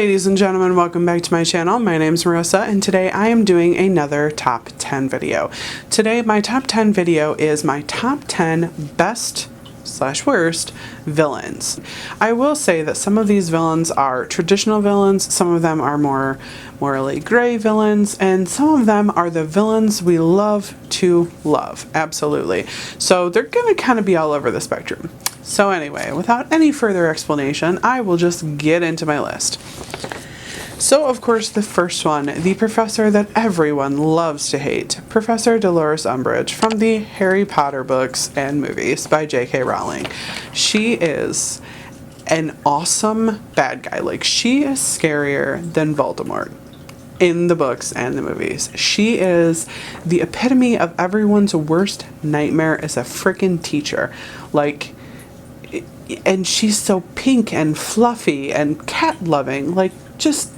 Ladies and gentlemen, welcome back to my channel. My name's Marissa, and today I am doing another top 10 video. Today my top 10 video is my top 10 best / worst villains. I will say that some of these villains are traditional villains, some of them are more morally gray villains, and some of them are the villains we love to love. Absolutely. So they're gonna kind of be all over the spectrum. So anyway, without any further explanation, I will just get into my list. So of course the first one, the professor that everyone loves to hate, Professor Dolores Umbridge from the Harry Potter books and movies by J.K. Rowling. She is an awesome bad guy. Like, she is scarier than Voldemort in the books and the movies. She is the epitome of everyone's worst nightmare as a freaking teacher. Like, and she's so pink and fluffy and cat loving. Like, just,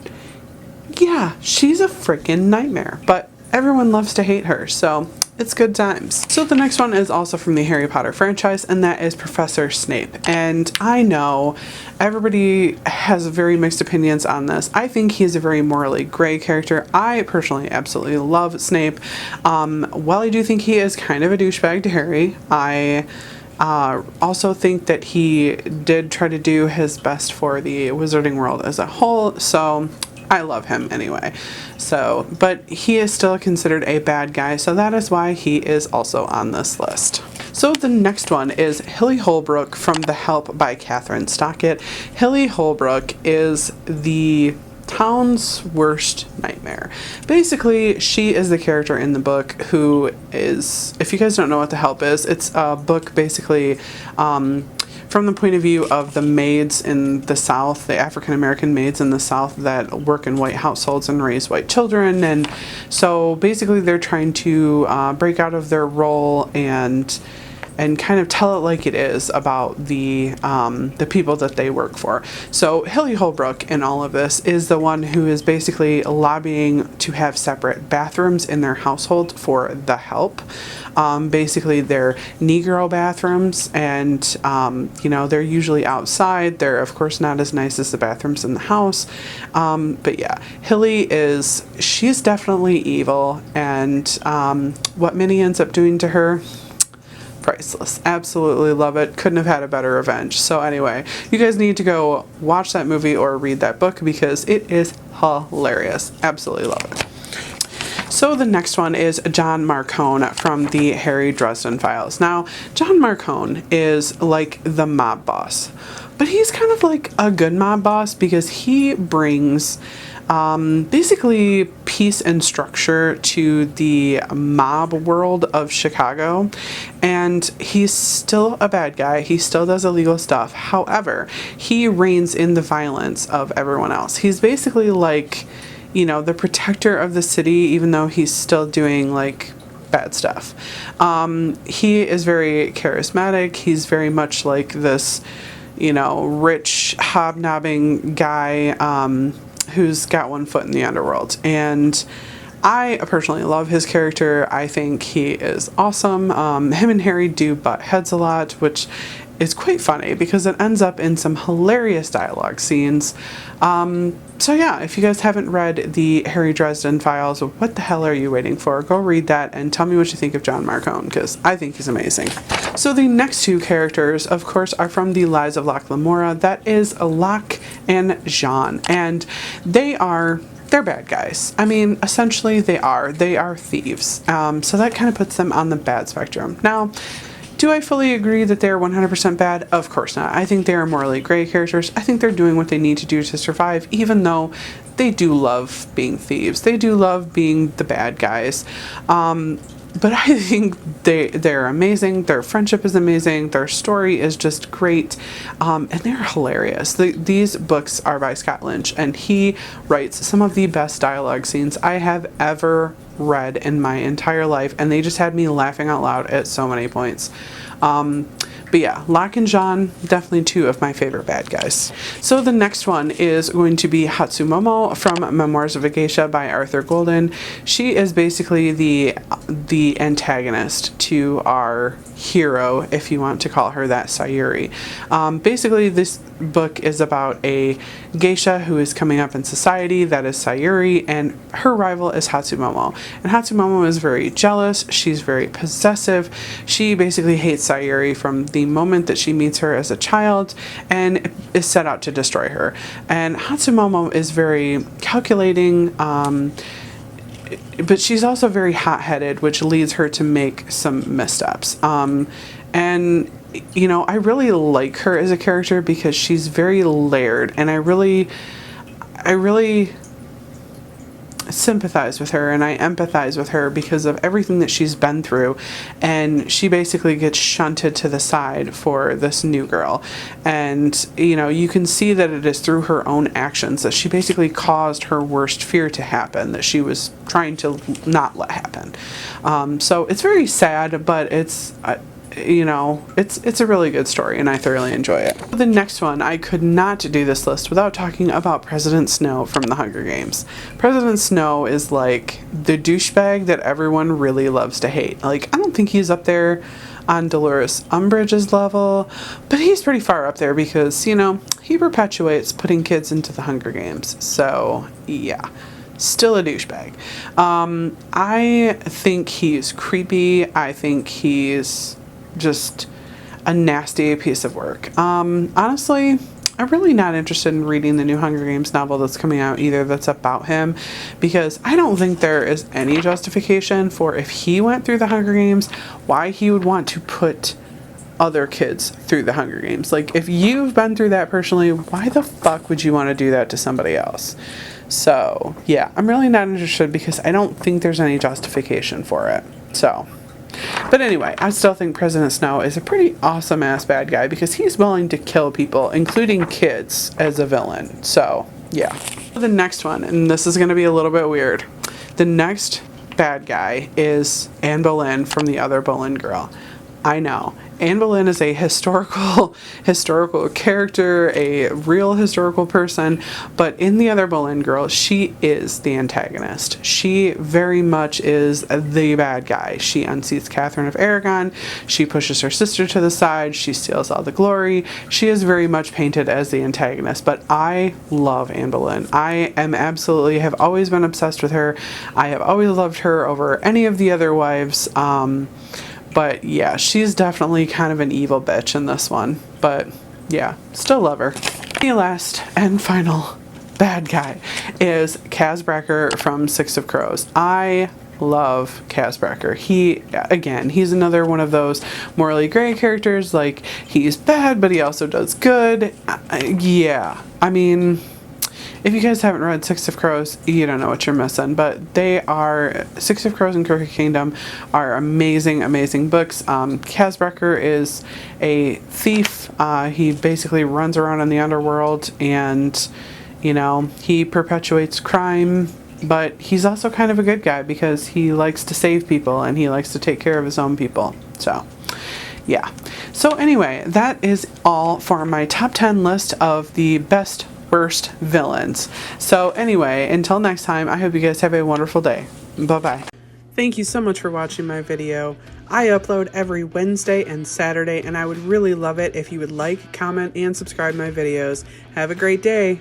yeah, she's a freaking nightmare, but everyone loves to hate her, so it's good times. So the next one is also from the Harry Potter franchise, and that is Professor Snape. And I know everybody has very mixed opinions on this. I think he's a very morally gray character. I personally absolutely love Snape. While I do think he is kind of a douchebag to Harry, I also think that he did try to do his best for the wizarding world as a whole, so I love him anyway. So, but he is still considered a bad guy, so that is why he is also on this list. So the next one is Hilly Holbrook from The Help by Katherine Stockett. Hilly Holbrook is the town's worst nightmare. Basically, she is the character in the book who is, if you guys don't know what The Help is, it's a book basically from the point of view of the maids in the South, the African American maids in the South that work in white households and raise white children. And so basically they're trying to break out of their role and kind of tell it like it is about the people that they work for. So Hilly Holbrook in all of this is the one who is basically lobbying to have separate bathrooms in their household for The Help. Basically they're Negro bathrooms, and you know, they're usually outside. They're of course not as nice as the bathrooms in the house, but yeah, Hilly she's definitely evil, and what Minnie ends up doing to her, priceless. Absolutely love it. Couldn't have had a better revenge. So anyway, you guys need to go watch that movie or read that book because it is hilarious. Absolutely love it. So the next one is John Marcone from the Harry Dresden files. Now, John Marcone is like the mob boss, but he's kind of like a good mob boss because he brings basically peace and structure to the mob world of Chicago, and he's still a bad guy. He still does illegal stuff. However, he reins in the violence of everyone else. He's basically like, you know, the protector of the city, even though he's still doing like bad stuff. He is very charismatic. He's very much like this, you know, rich hobnobbing guy who's got one foot in the underworld. And I personally love his character. I think he is awesome. Him and Harry do butt heads a lot, which is quite funny because it ends up in some hilarious dialogue scenes. So yeah, if you guys haven't read the Harry Dresden files, what the hell are you waiting for? Go read that and tell me what you think of John Marcone, because I think he's amazing. So the next two characters, of course, are from the Lives of Locke Lamora. That is Locke and Jean, and they're bad guys. I mean, essentially they are thieves. So that kind of puts them on the bad spectrum. Now, do I fully agree that they're 100% bad? Of course not. I think they are morally gray characters. I think they're doing what they need to do to survive, even though they do love being thieves. They do love being the bad guys. But I think they're amazing. Their friendship is amazing. Their story is just great. And they're hilarious. These books are by Scott Lynch, and he writes some of the best dialogue scenes I have ever read in my entire life, and they just had me laughing out loud at so many points. But yeah, Locke and Jean, definitely two of my favorite bad guys. So the next one is going to be Hatsumomo from Memoirs of a Geisha by Arthur Golden. She is basically the antagonist to our hero, if you want to call her that, Sayuri. Basically, this book is about a geisha who is coming up in society, that is Sayuri, and her rival is Hatsumomo. And Hatsumomo is very jealous, she's very possessive, she basically hates Sayuri from the moment that she meets her as a child and is set out to destroy her. And Hatsumomo is very calculating, but she's also very hot-headed, which leads her to make some missteps. And, you know, I really like her as a character because she's very layered, and I really sympathize with her and I empathize with her because of everything that she's been through, and she basically gets shunted to the side for this new girl. And you know, you can see that it is through her own actions that she basically caused her worst fear to happen, that she was trying to not let happen. So it's very sad, but it's you know, it's a really good story and I thoroughly enjoy it. The next one, I could not do this list without talking about President Snow from the Hunger Games. President Snow is like the douchebag that everyone really loves to hate. Like, I don't think he's up there on Dolores Umbridge's level, but he's pretty far up there because, you know, he perpetuates putting kids into the Hunger Games. So yeah, still a douchebag. I think he's creepy. I think he's just a nasty piece of work. Honestly, I'm really not interested in reading the new Hunger Games novel that's coming out either that's about him, because I don't think there is any justification for, if he went through the Hunger Games, why he would want to put other kids through the Hunger Games. Like, if you've been through that personally, why the fuck would you want to do that to somebody else? So yeah, I'm really not interested because I don't think there's any justification for it. So, but anyway, I still think President Snow is a pretty awesome ass bad guy because he's willing to kill people, including kids, as a villain. So yeah. The next one, and this is going to be a little bit weird. The next bad guy is Anne Boleyn from The Other Boleyn Girl. I know. Anne Boleyn is a historical character, a real historical person, but in The Other Boleyn Girl, she is the antagonist. She very much is the bad guy. She unseats Katherine of Aragon, she pushes her sister to the side, she steals all the glory. She is very much painted as the antagonist, but I love Anne Boleyn. I have always been obsessed with her. I have always loved her over any of the other wives. But yeah, she's definitely kind of an evil bitch in this one. But yeah, still love her. The last and final bad guy is Kazbracker from Six of Crows. I love Kazbracker. He's another one of those morally gray characters. Like, he's bad, but he also does good. Yeah, I mean, if you guys haven't read Six of Crows, you don't know what you're missing. But Six of Crows and Crooked Kingdom are amazing, amazing books. Kazbracker is a thief. He basically runs around in the underworld and, you know, he perpetuates crime. But he's also kind of a good guy because he likes to save people and he likes to take care of his own people. So yeah. So anyway, that is all for my top 10 list of the best worst villains. So anyway, until next time, I hope you guys have a wonderful day. Bye-bye. Thank you so much for watching my video. I upload every Wednesday and Saturday, and I would really love it if you would like, comment, and subscribe my videos. Have a great day.